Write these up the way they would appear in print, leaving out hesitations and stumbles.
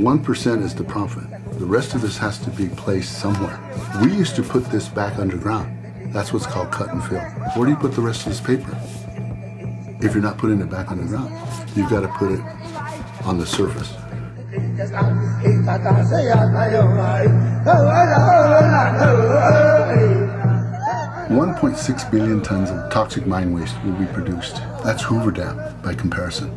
1% is the profit. The rest of this has to be placed somewhere. We used to put this back underground. That's what's called cut and fill. Where do you put the rest of this paper? If you're not putting it back underground, you've got to put it on the surface. 1.6 billion tons of toxic mine waste will be produced. That's Hoover Dam by comparison.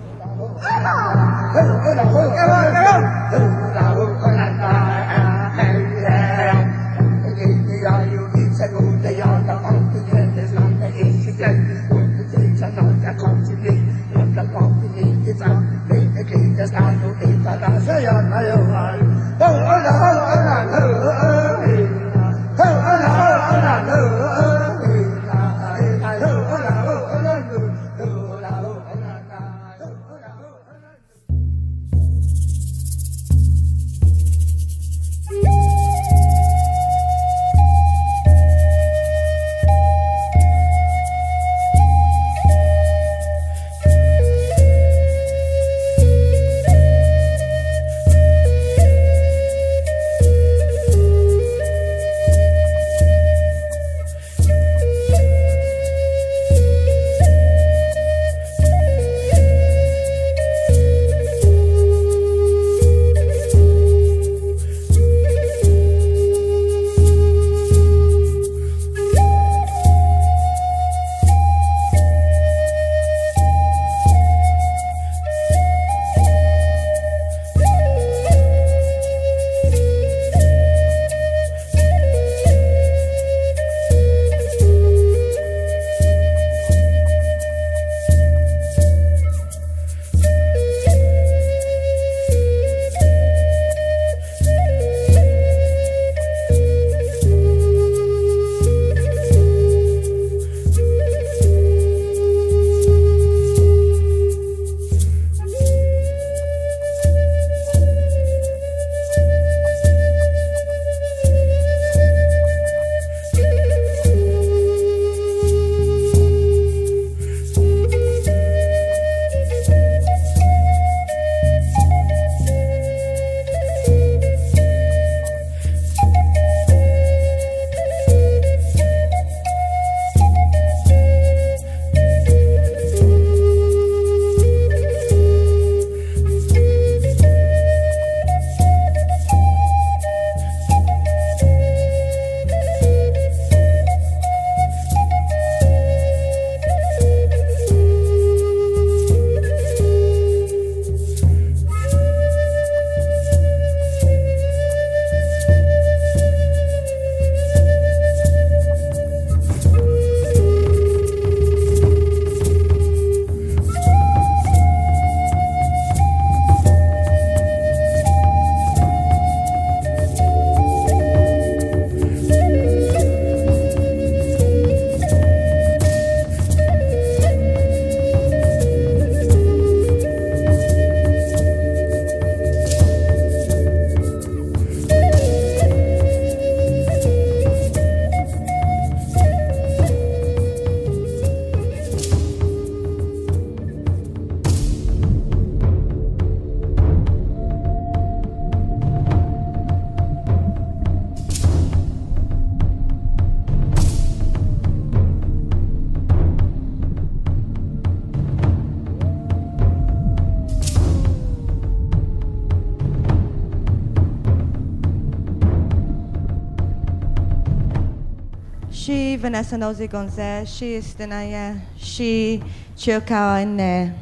She, Vanessa Nosie Gonzalez, she is Naelyn, she, Chiricahua and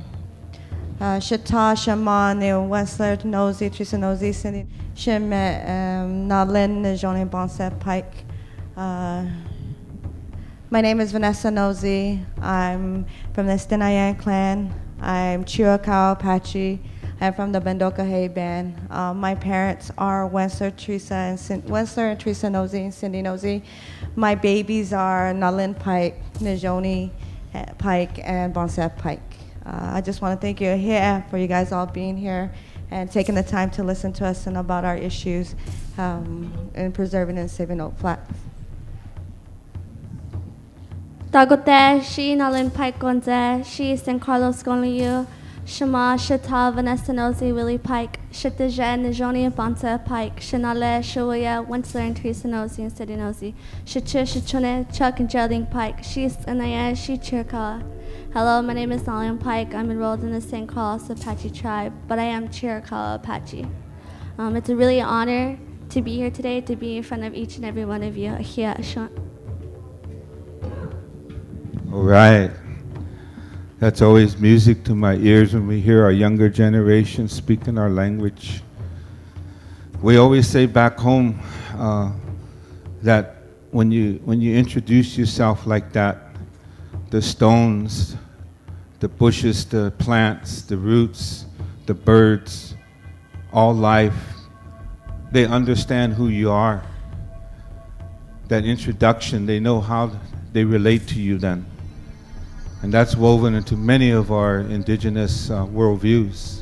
Shata, Shaman, Wendsler Nosie, Nosie Sr, she met Naelyn Nosie Pike. My name is Vanessa Nosie. I'm from the Naelyn clan. I'm Chiricahua Apache. I'm from the Bendokahe band. My parents are Wendsler and Teresa Nosie and Cindy Nosie. My babies are Naelyn Pike, Nosie Pike, and Vanessa Pike. I just want to thank you here for you guys all being here and taking the time to listen to us and about our issues in preserving and saving Oak Flat. Dagote, she Naelyn Pike Gonze, she San Carlos Gonliu, Shema, Shata, Vanessa Nosie, Willie Pike, Shitaja, Najoni, Bonta Pike, Shanale, Shawaya, Wendsler and Teresa Nosie and City Nosie, Shichu, Shichune, Chuck and Geraldine Pike, she's Anaya, she Chiricahua. Hello, my name is Naelyn Pike. I'm enrolled in the St. Carlos Apache tribe, but I am Chiricahua Apache. It's a really honor to be here today, to be in front of each and every one of you here. All right. That's always music to my ears when we hear our younger generation speaking our language. We always say back home that when you introduce yourself like that, the stones, the bushes, the plants, the roots, the birds, all life, they understand who you are. That introduction, they know how they relate to you then. And that's woven into many of our indigenous worldviews.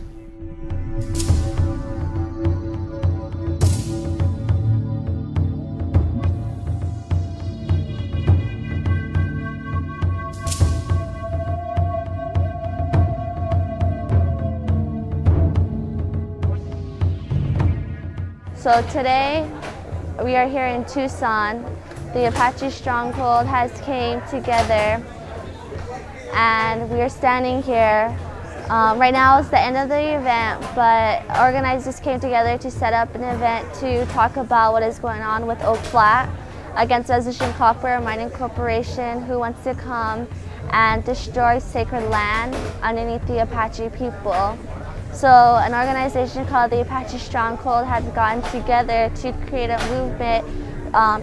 So today, we are here in Tucson. The Apache Stronghold has came together and we are standing here. Right now it's the end of the event, but organizers came together to set up an event to talk about what is going on with Oak Flat against Reservation Copper, a mining corporation who wants to come and destroy sacred land underneath the Apache people. So an organization called the Apache Stronghold has gotten together to create a movement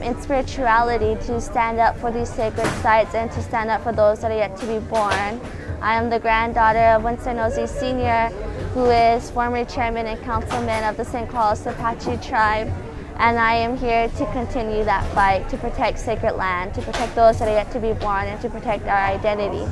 in spirituality to stand up for these sacred sites and to stand up for those that are yet to be born. I am the granddaughter of Wendsler Nosie Sr, who is former chairman and councilman of the St. Carlos Apache tribe, and I am here to continue that fight to protect sacred land, to protect those that are yet to be born, and to protect our identity.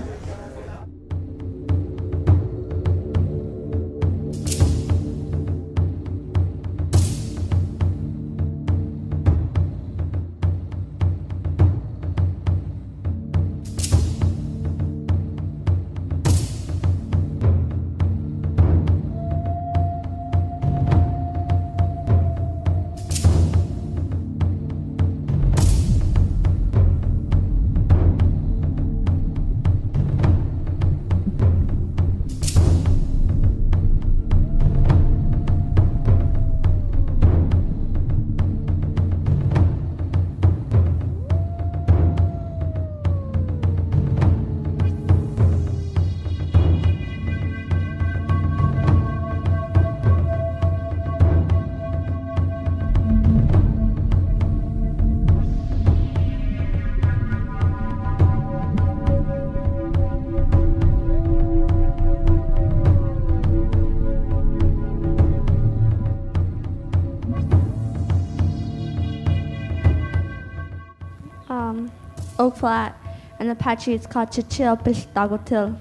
Oak Flat, and Apache it's called Chichil Pishtagotil.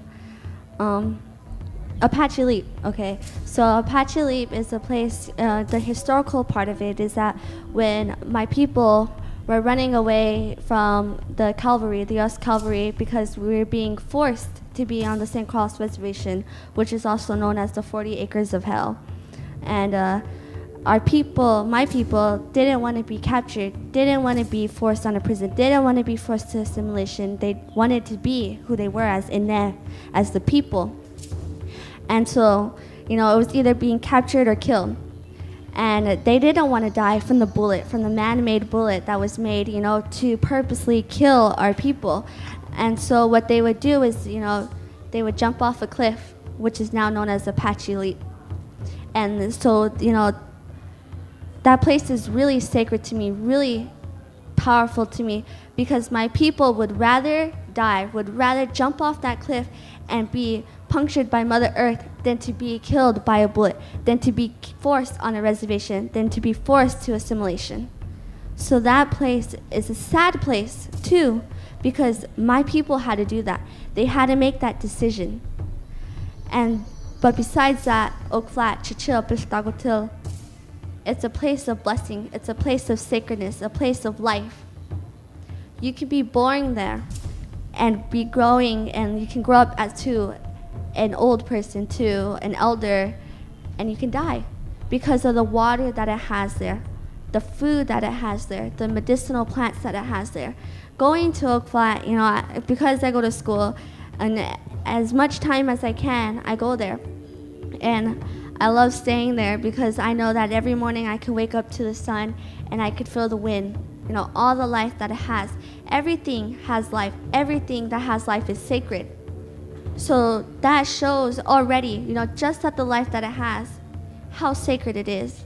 Apache Leap, okay. So Apache Leap is a place, the historical part of it is that when my people were running away from the cavalry, the US cavalry, because we were being forced to be on the St. Carlos Reservation, which is also known as the 40 Acres of Hell. And our people, my people, didn't want to be captured, didn't want to be forced on a prison, didn't want to be forced to assimilation. They wanted to be who they were as Inne, as the people. And so, it was either being captured or killed. And they didn't want to die from the bullet, from the man-made bullet that was made, to purposely kill our people. And so what they would do is, they would jump off a cliff, which is now known as Apache Leap. And so, that place is really sacred to me, really powerful to me, because my people would rather die, would rather jump off that cliff and be punctured by Mother Earth than to be killed by a bullet, than to be forced on a reservation, than to be forced to assimilation. So that place is a sad place too, because my people had to do that. They had to make that decision. But besides that, Oak Flat, Chichil, it's a place of blessing. It's a place of sacredness, a place of life. You can be born there and be growing, and you can grow up as to an old person, to an elder, and you can die because of the water that it has there, the food that it has there, the medicinal plants that it has there. Going to Oak Flat, because I go to school, and as much time as I can, I go there. And I love staying there because I know that every morning I can wake up to the sun and I could feel the wind, all the life that it has. Everything has life. Everything that has life is sacred. So that shows already, just at the life that it has, how sacred it is.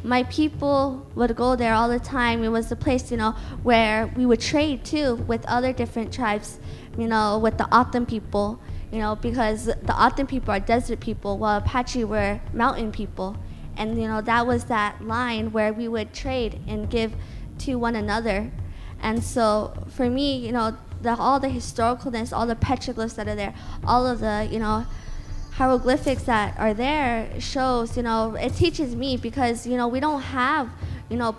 My people would go there all the time. It was a place, where we would trade too with other different tribes, with the Atham people, because the Atham people are desert people, while Apache were mountain people. And, that was that line where we would trade and give to one another. And so for me, all the historicalness, all the petroglyphs that are there, all of the, hieroglyphics that are there shows, it teaches me because, we don't have,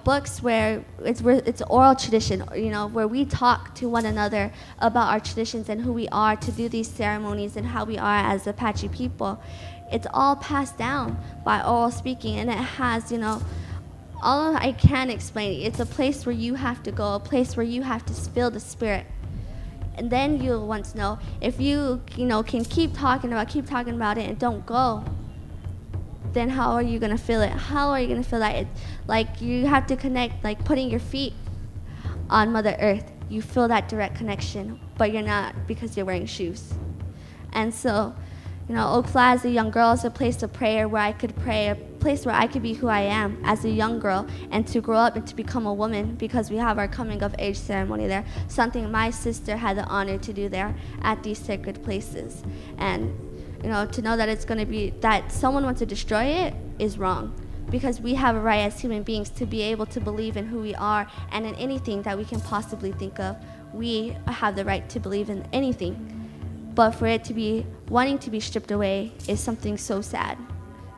books where it's oral tradition, where we talk to one another about our traditions and who we are to do these ceremonies and how we are as Apache people. It's all passed down by oral speaking, and it has, all I can explain. It's a place where you have to go, a place where you have to feel the spirit. And then you'll want to know if you, can keep talking about it and don't go, then how are you going to feel it? How are you going to feel that? Like you have to connect, like putting your feet on Mother Earth. You feel that direct connection, but you're not because you're wearing shoes. And so, Oak Flat as a young girl is a place of prayer where I could pray, a place where I could be who I am as a young girl and to grow up and to become a woman, because we have our coming of age ceremony there, something my sister had the honor to do there at these sacred places. And, to know that it's going to be, that someone wants to destroy it is wrong, because we have a right as human beings to be able to believe in who we are and in anything that we can possibly think of. We have the right to believe in anything. But for it to be wanting to be stripped away is something so sad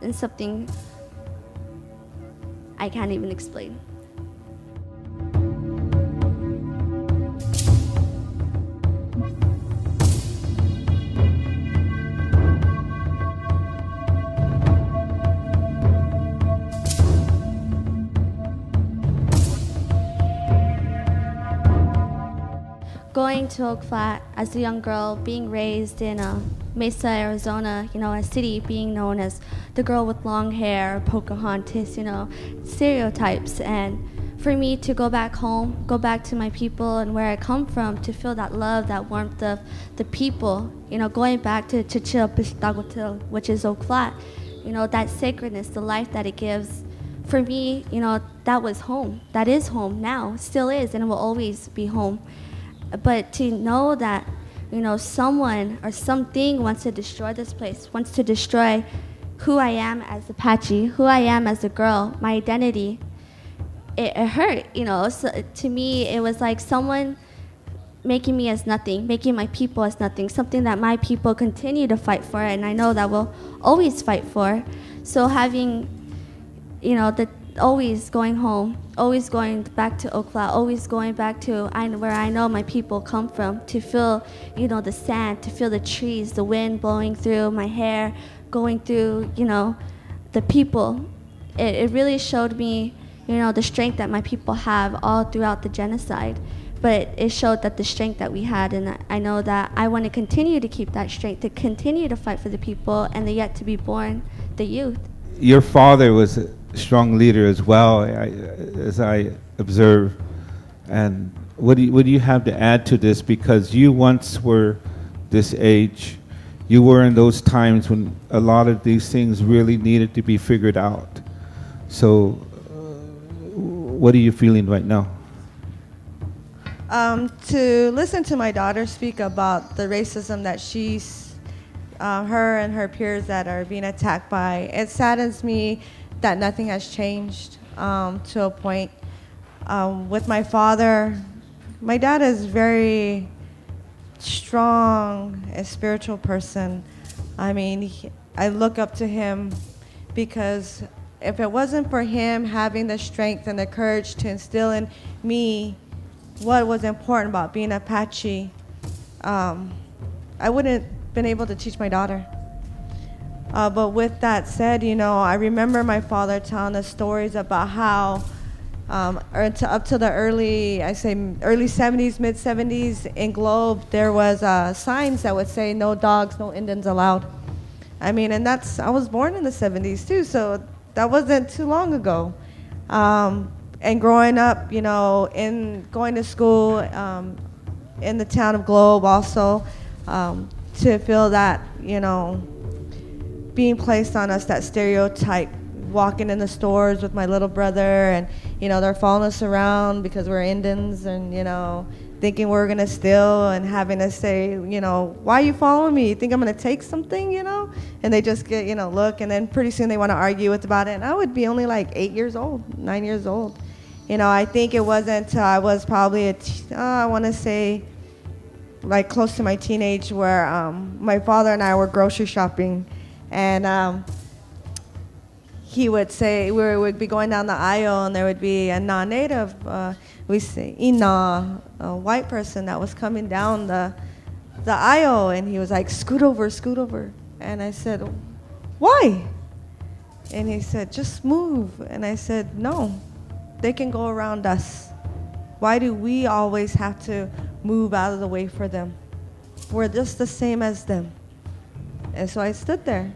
and something I can't even explain. Going to Oak Flat as a young girl, being raised in Mesa, Arizona, a city being known as the girl with long hair, Pocahontas, stereotypes. And for me to go back home, go back to my people and where I come from, to feel that love, that warmth of the people, going back to Chichil, which is Oak Flat, that sacredness, the life that it gives. For me, that was home. That is home now, still is, and it will always be home. But to know that, someone or something wants to destroy this place, wants to destroy who I am as Apache, who I am as a girl, my identity, it hurt, So to me, it was like someone making me as nothing, making my people as nothing, something that my people continue to fight for, and I know that we'll always fight for. So having, always going home, always going back to Oak Flat, always going back to where I know my people come from, to feel, the sand, to feel the trees, the wind blowing through my hair, going through, the people. It really showed me, the strength that my people have all throughout the genocide. But it showed that the strength that we had, and I know that I want to continue to keep that strength, to continue to fight for the people and the yet to be born, the youth. Your father was a strong leader as well, as I observe. And what do you have to add to this? Because you once were this age. You were in those times when a lot of these things really needed to be figured out. So what are you feeling right now? To listen to my daughter speak about the racism that she's, her and her peers that are being attacked by, it saddens me that nothing has changed to a point. With my father, my dad is very strong, a spiritual person. I mean, I look up to him because if it wasn't for him having the strength and the courage to instill in me what was important about being Apache, I wouldn't been able to teach my daughter. But with that said, you know, I remember my father telling us stories about how up to the early 70s, mid 70s in Globe, there was signs that would say no dogs, no Indians allowed. I mean, and I was born in the 70s too, so that wasn't too long ago. And growing up, you know, going to school in the town of Globe also, to feel that, you know, being placed on us, that stereotype, walking in the stores with my little brother, and, you know, they're following us around because we're Indians, and, you know, thinking we're gonna steal, and having to say, you know, why are you following me? You think I'm gonna take something, you know? And they just get, you know, look, and then pretty soon they wanna argue about it, and I would be only like 8 years old, 9 years old. You know, I think it wasn't until I was probably I wanna say, like close to my teenage, where my father and I were grocery shopping, and he would say, we would be going down the aisle, and there would be a non-native, we say, Ina, a white person that was coming down the aisle, and he was like, scoot over, scoot over. And I said, why? And he said, just move. And I said, no, they can go around us. Why do we always have to move out of the way for them? We're just the same as them. And so I stood there,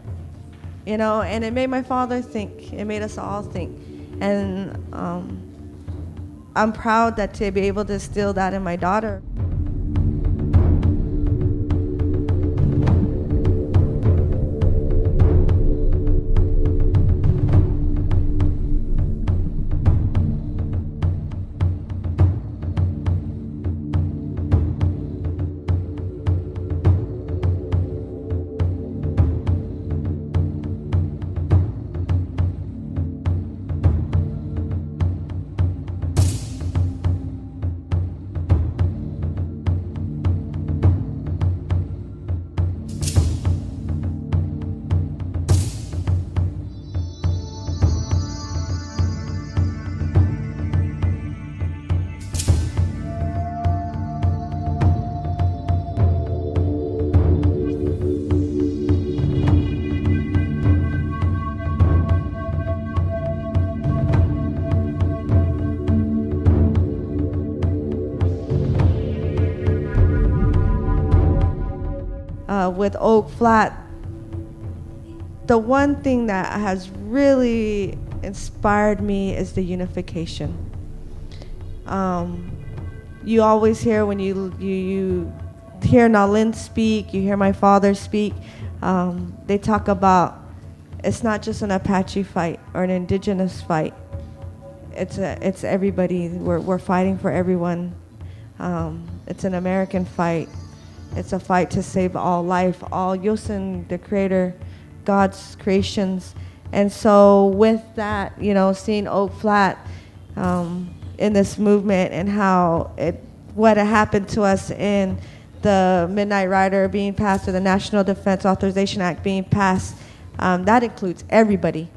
you know, and it made my father think. It made us all think. And I'm proud that to be able to instill that in my daughter. With OAK FLAT, the one thing that has really inspired me is the unification. You always hear when you hear Naelyn speak, you hear my father speak, they talk about it's not just an Apache fight or an indigenous fight. It's everybody. We're fighting for everyone. It's an American fight. It's a fight to save all life, all Yosin, the Creator, God's creations. And so with that, you know, seeing OAK FLAT in this movement and how what had happened to us in the Midnight Rider being passed, or the National Defense Authorization Act being passed, that includes everybody.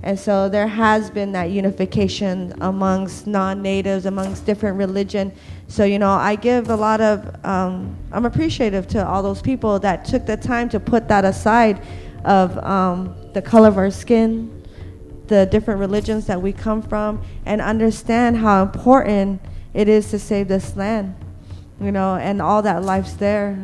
And so there has been that unification amongst non-natives, amongst different religion. So, you know, I give a lot of, I'm appreciative to all those people that took the time to put that aside of the color of our skin, the different religions that we come from, and understand how important it is to save this land, you know, and all that life's there.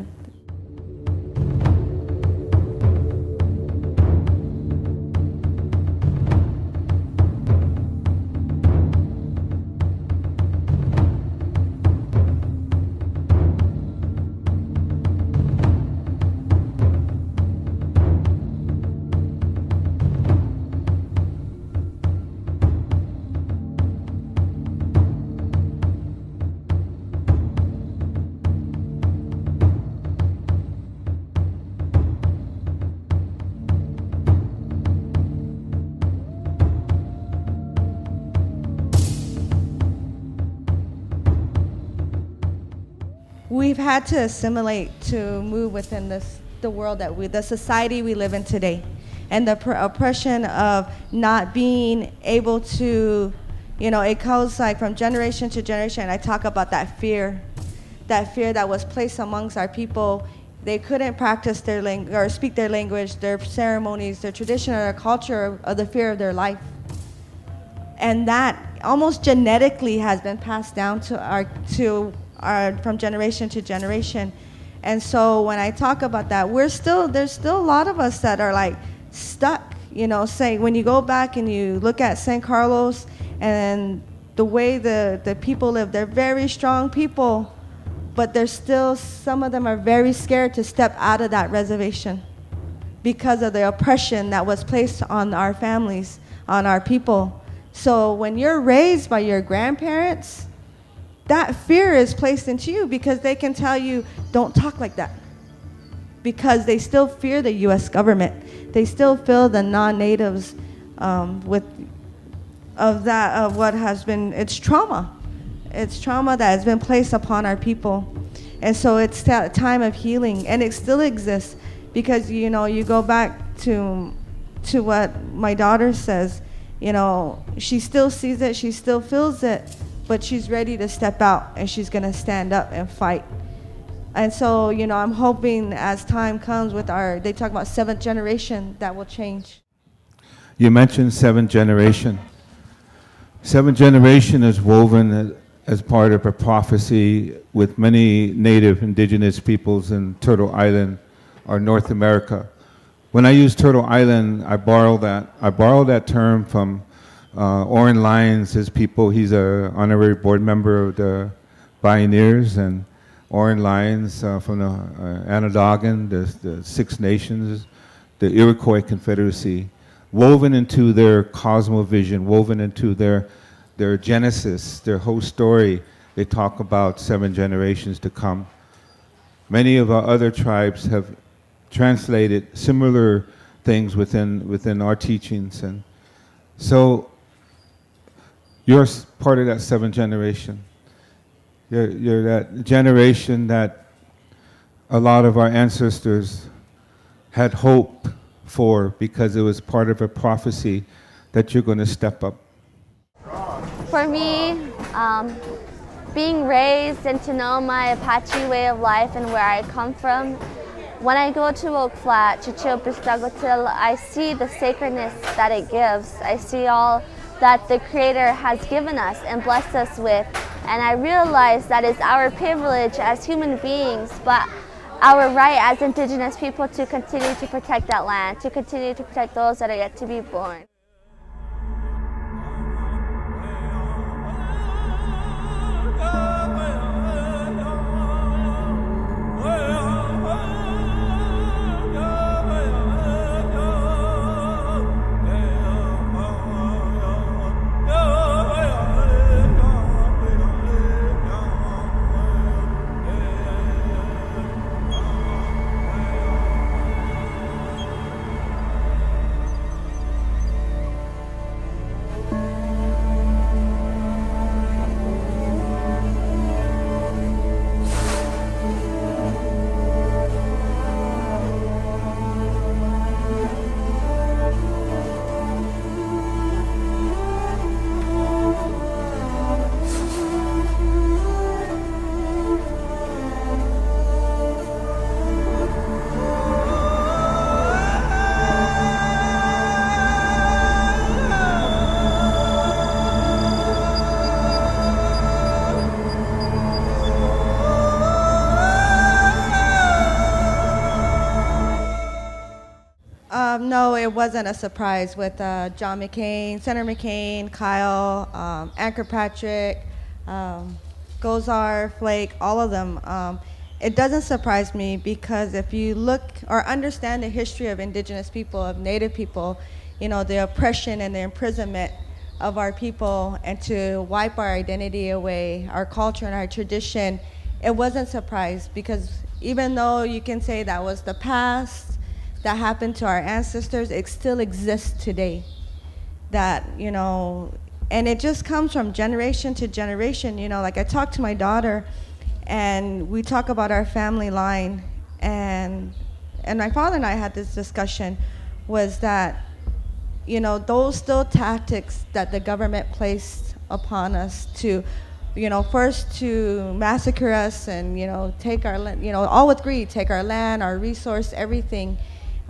We've had to assimilate to move within this the world the society we live in today, and the oppression of not being able to, it goes like from generation to generation. I talk about that fear that was placed amongst our people. They couldn't practice their language or speak their language, their ceremonies, their tradition, or their culture of the fear of their life. And that almost genetically has been passed down from generation to generation. And so when I talk about that, there's still a lot of us that are like stuck, saying when you go back and you look at San Carlos and the way the people live, they're very strong people, but there's still, some of them are very scared to step out of that reservation because of the oppression that was placed on our families, on our people. So when you're raised by your grandparents, that fear is placed into you because they can tell you, don't talk like that. Because they still fear the U.S. government. They still feel the non-natives of what has been, it's trauma. It's trauma that has been placed upon our people. And so it's that time of healing, and it still exists because, you go back to what my daughter says, she still sees it, she still feels it, but she's ready to step out and she's gonna stand up and fight. And so, I'm hoping as time comes they talk about 7th generation, that will change. You mentioned 7th generation. 7th generation is woven as part of a prophecy with many native indigenous peoples in Turtle Island or North America. When I use Turtle Island, I borrow that term from Oren Lyons, his people. He's an honorary board member of the Pioneers, and Oren Lyons from the Onondagan, the Six Nations, the Iroquois Confederacy, woven into their cosmovision, woven into their genesis, their whole story. They talk about 7 generations to come. Many of our other tribes have translated similar things within our teachings, and so you're part of that 7th generation. You're that generation that a lot of our ancestors had hope for because it was part of a prophecy that you're going to step up. For me, being raised and to know my Apache way of life and where I come from, when I go to OAK Flat, Chichilpistagotil, I see the sacredness that it gives. I see all that the Creator has given us and blessed us with. And I realize that it's our privilege as human beings, but our right as Indigenous people to continue to protect that land, to continue to protect those that are yet to be born. No, it wasn't a surprise with John McCain, Senator McCain, Kyle, Anchor Patrick, Gozar, Flake, all of them. It doesn't surprise me because if you look or understand the history of Indigenous people, of Native people, the oppression and the imprisonment of our people, and to wipe our identity away, our culture and our tradition, it wasn't a surprise because even though you can say that was the past, that happened to our ancestors, it still exists today. That, and it just comes from generation to generation. Like I talk to my daughter and we talk about our family line, and and my father and I had this discussion, was that, you know, those still tactics that the government placed upon us to, you know, first to massacre us and, you know, take our land, you know, all with greed, take our land, our resource, everything.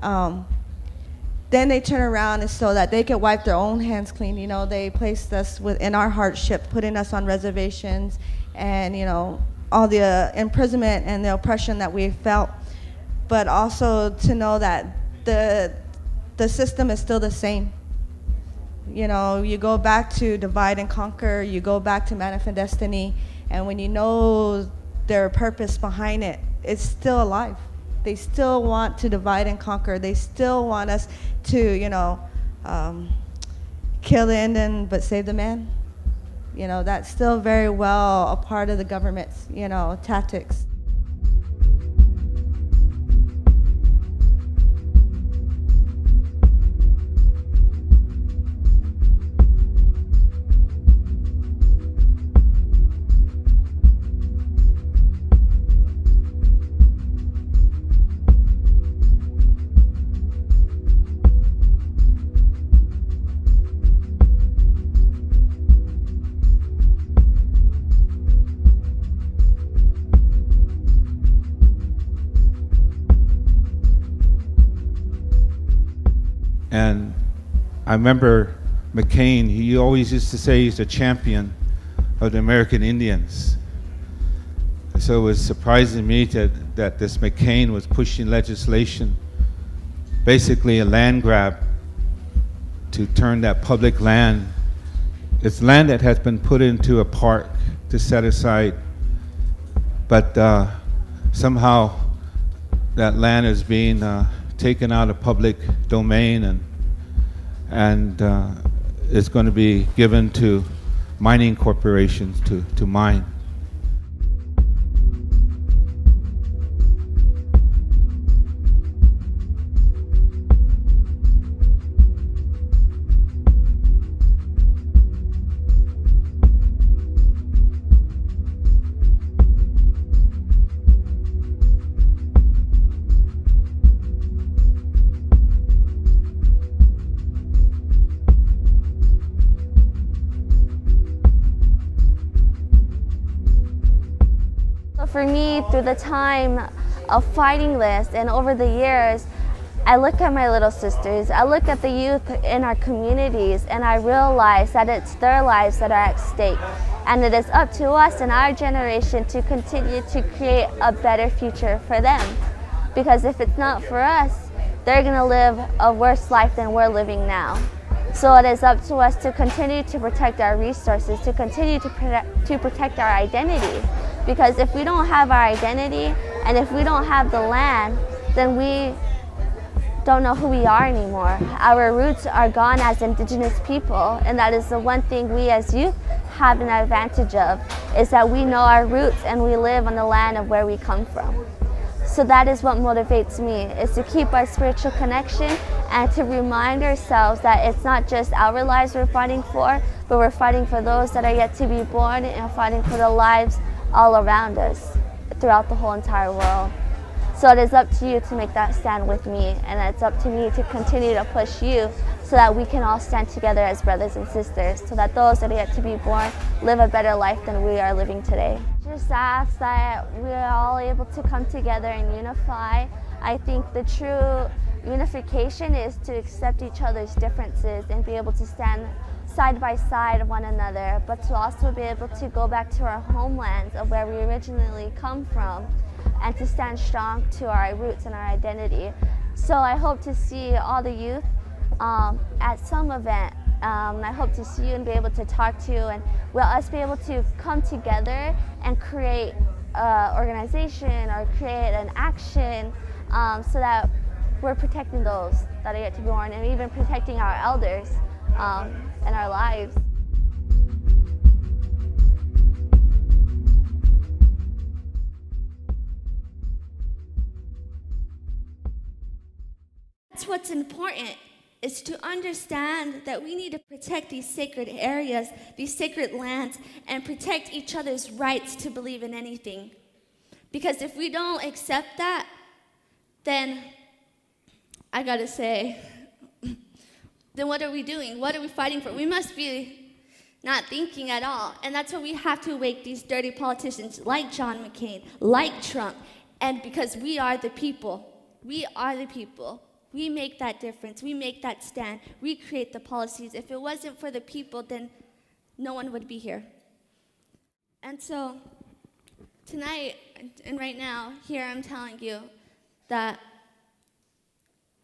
Then they turn around and so that they could wipe their own hands clean. You know, they placed us within our hardship, putting us on reservations, and, you know, all the imprisonment and the oppression that we felt. But also to know that the system is still the same. You know, you go back to divide and conquer, you go back to manifest destiny, and when you know their purpose behind it, it's still alive. They still want to divide and conquer. They still want us to, you know, kill the Indian but save the man. You know, that's still very well a part of the government's, you know, tactics. And I remember McCain, he always used to say he's a champion of the American Indians. So it was surprising me that this McCain was pushing legislation, basically a land grab, to turn that public land. It's land that has been put into a park to set aside, but somehow that land is being taken out of public domain and it's going to be given to mining corporations to mine. For me, through the time of fighting this and over the years, I look at my little sisters, I look at the youth in our communities, and I realize that it's their lives that are at stake. And it is up to us and our generation to continue to create a better future for them. Because if it's not for us, they're going to live a worse life than we're living now. So it is up to us to continue to protect our resources, to continue to protect our identity. Because if we don't have our identity and if we don't have the land, then we don't know who we are anymore. Our roots are gone as Indigenous people, and that is the one thing we as youth have an advantage of, is that we know our roots and we live on the land of where we come from. So that is what motivates me, is to keep our spiritual connection and to remind ourselves that it's not just our lives we're fighting for, but we're fighting for those that are yet to be born and fighting for the lives all around us throughout the whole entire world. So it is up to you to make that stand with me, and it's up to me to continue to push you so that we can all stand together as brothers and sisters, so that those that are yet to be born live a better life than we are living today. Just ask that we're all able to come together and unify. I think the true unification is to accept each other's differences and be able to stand side by side of one another, but to also be able to go back to our homelands of where we originally come from and to stand strong to our roots and our identity. So I hope to see all the youth at some event. I hope to see you and be able to talk to you, and will us be able to come together and create an organization or create an action so that we're protecting those that are yet to be born and even protecting our elders in our lives. That's what's important, is to understand that we need to protect these sacred areas, these sacred lands, and protect each other's rights to believe in anything. Because if we don't accept that, then I gotta say, then what are we doing? What are we fighting for? We must be not thinking at all. And that's why we have to wake these dirty politicians like John McCain, like Trump, and because we are the people. We are the people. We make that difference. We make that stand. We create the policies. If it wasn't for the people, then no one would be here. And so tonight and right now, here I'm telling you that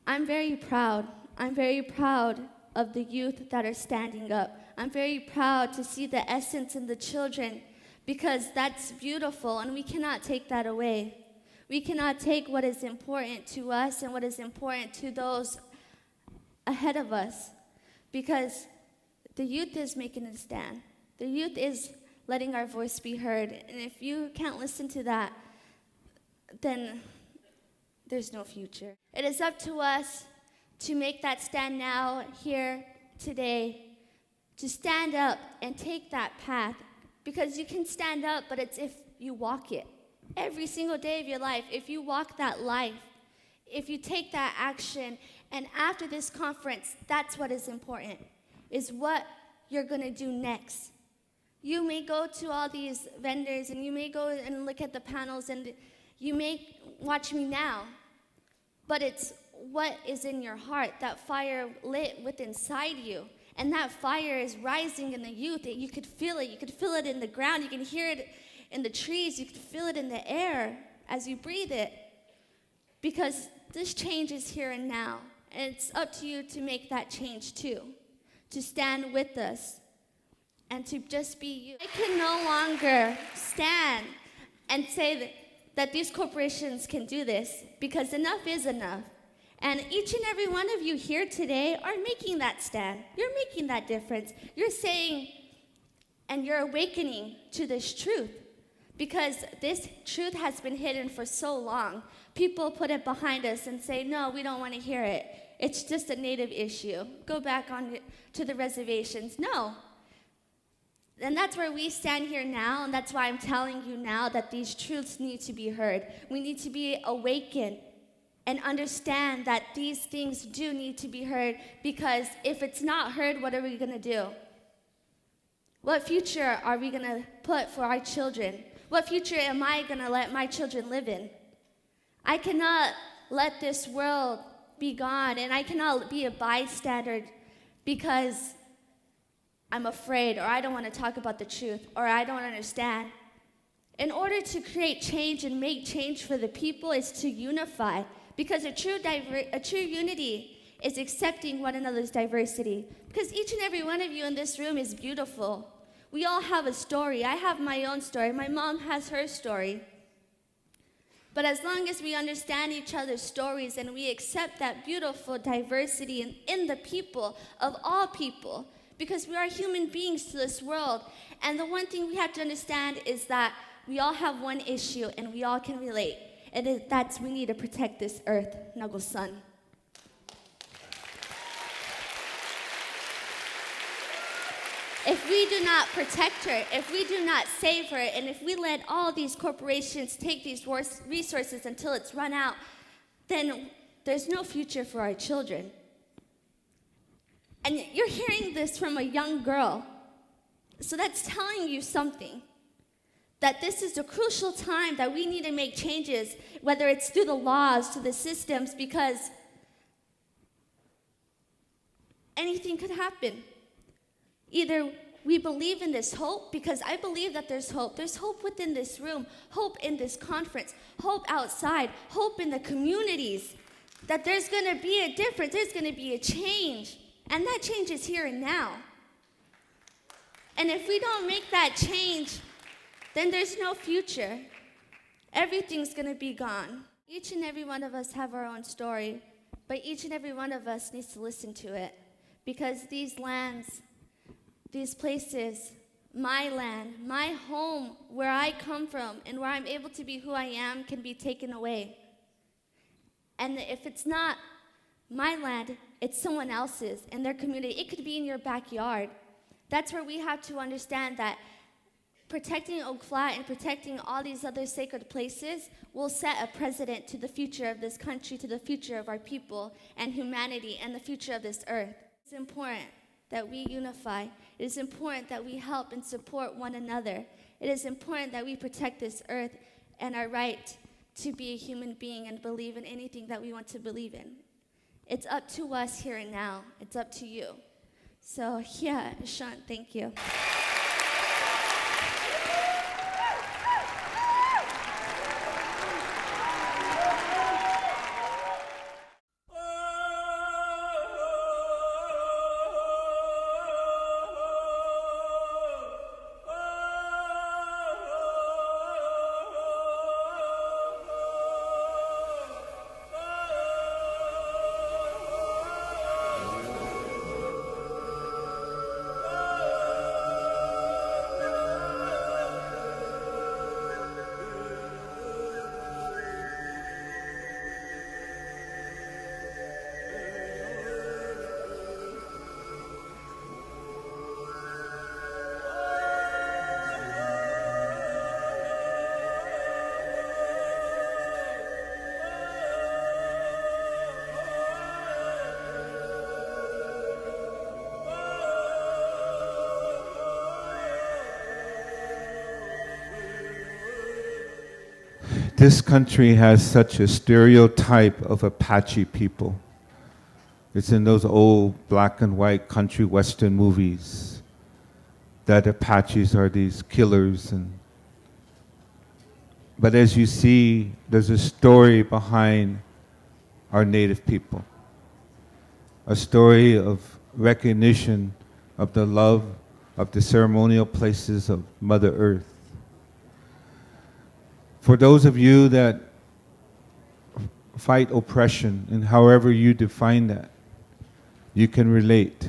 I'm very proud. I'm very proud of the youth that are standing up. I'm very proud to see the essence in the children, because that's beautiful and we cannot take that away. We cannot take what is important to us and what is important to those ahead of us, because the youth is making a stand. The youth is letting our voice be heard. And if you can't listen to that, then there's no future. It is up to us to make that stand now, here, today, to stand up and take that path. Because you can stand up, but it's if you walk it. Every single day of your life, if you walk that life, if you take that action, and after this conference, that's what is important, is what you're gonna do next. You may go to all these vendors and you may go and look at the panels and you may watch me now, but it's what is in your heart, that fire lit within inside you. And that fire is rising in the youth. You could feel it. You could feel it in the ground. You can hear it in the trees. You could feel it in the air as you breathe it. Because this change is here and now. And it's up to you to make that change too. To stand with us. And to just be you. I can no longer stand and say that these corporations can do this, because enough is enough. And each and every one of you here today are making that stand. You're making that difference. You're saying, and you're awakening to this truth, because this truth has been hidden for so long. People put it behind us and say, no, we don't want to hear it. It's just a native issue. Go back on to the reservations. No. And that's where we stand here now, and that's why I'm telling you now that these truths need to be heard. We need to be awakened and understand that these things do need to be heard, because if it's not heard, what are we going to do? What future are we going to put for our children? What future am I going to let my children live in? I cannot let this world be gone, and I cannot be a bystander because I'm afraid, or I don't want to talk about the truth, or I don't understand. In order to create change and make change for the people is to unify, because a true unity is accepting one another's diversity. Because each and every one of you in this room is beautiful. We all have a story. I have my own story. My mom has her story. But as long as we understand each other's stories and we accept that beautiful diversity in the people, of all people, because we are human beings to this world. And the one thing we have to understand is that we all have one issue and we all can relate. And that's we need to protect this earth, Nuggle Sun. If we do not protect her, if we do not save her, and if we let all these corporations take these resources until it's run out, then there's no future for our children. And you're hearing this from a young girl. So that's telling you something. That this is a crucial time that we need to make changes, whether it's through the laws, to the systems, because anything could happen. Either we believe in this hope, because I believe that there's hope. There's hope within this room, hope in this conference, hope outside, hope in the communities, that there's going to be a difference, there's going to be a change. And that change is here and now. And if we don't make that change, then there's no future. Everything's going to be gone. Each and every one of us have our own story, but each and every one of us needs to listen to it. Because these lands, these places, my land, my home, where I come from, and where I'm able to be who I am, can be taken away. And if it's not my land, it's someone else's in their community. It could be in your backyard. That's where we have to understand that protecting OAK FLAT and protecting all these other sacred places will set a precedent to the future of this country, to the future of our people and humanity and the future of this earth. It's important that we unify. It is important that we help and support one another. It is important that we protect this earth and our right to be a human being and believe in anything that we want to believe in. It's up to us here and now. It's up to you. So yeah, Sean, thank you. This country has such a stereotype of Apache people. It's in those old black and white country western movies that Apaches are these killers. But as you see, there's a story behind our native people, a story of recognition of the love of the ceremonial places of Mother Earth. For those of you that fight oppression, and however you define that, you can relate.